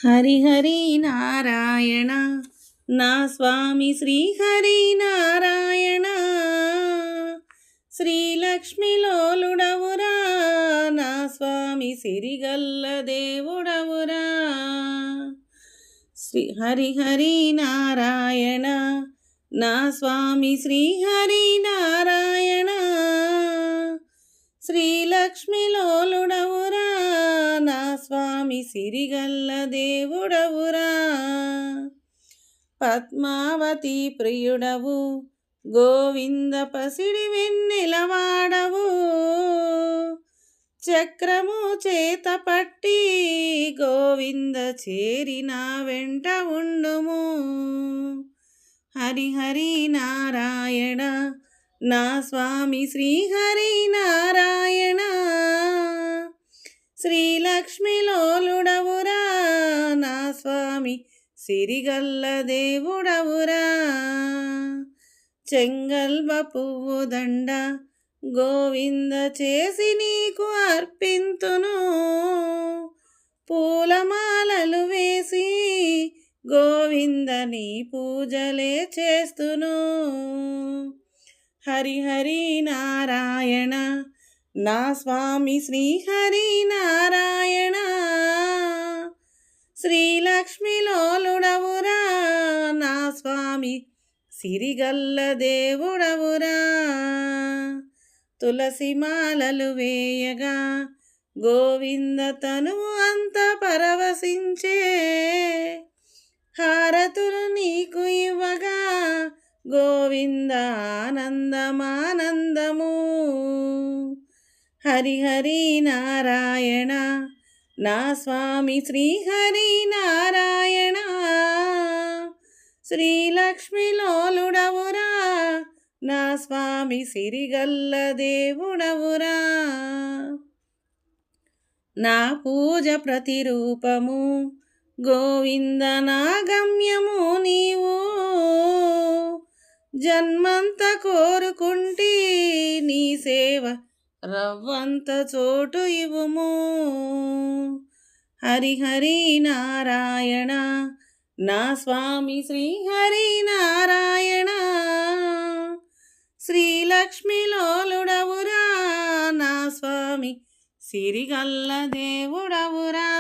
హరి హరి నారాయణ నా స్వామి శ్రీ హరి నారాయణ శ్రీలక్ష్మిలోలుడవురా నా స్వామి సిరిగల్ల దేవుడవురా. శ్రీ హరి హరి నారాయణ నా స్వామి శ్రీ హరి నారాయణ శ్రీలక్ష్మిలోలుడవురా నా స్వామి సిరిగల్ల దేవుడవురా. పద్మావతి ప్రియుడవు గోవింద పసిడి వెన్నెలవాడవు, చక్రము చేత పట్టి గోవింద చేరిన వెంట ఉండుము. హరి హరి నారాయణ నా స్వామి శ్రీ హరి నారాయణ శ్రీలక్ష్మిలోలుడవురా నా స్వామి సిరిగల్ల దేవుడవురా. చెంగల్వ పువ్వు దండ గోవింద చేసి నీకు అర్పింతును, పూలమాలలు వేసి గోవింద నీ పూజలే చేస్తును. హరి హరి నారాయణ నా స్వామి శ్రీ హరి నారాయణ శ్రీలక్ష్మిలోలుడవురా నా స్వామి సిరిగల్ల దేవుడవురా. తులసి మాలలు వేయగా గోవింద తనువు అంత పరవశించే, హారతులు నీకు ఇవ్వగా గోవింద ఆనందమానందము. హరి హరి నారాయణ నా స్వామి శ్రీ హరి నారాయణ శ్రీలక్ష్మిలోలుడవురా నా స్వామి సిరిగల్ల దేవుడవురా. నా పూజ ప్రతిరూపము గోవింద నా గమ్యము నీవు, జన్మంత కోరుకుంటే నీ సేవ రవ్వంత చోటు ఇవ్వుము. హరి హరి నారాయణ నా స్వామి శ్రీ హరి నారాయణ శ్రీలక్ష్మిలోలుడవురా నా స్వామి సిరిగల్ల దేవుడవురా.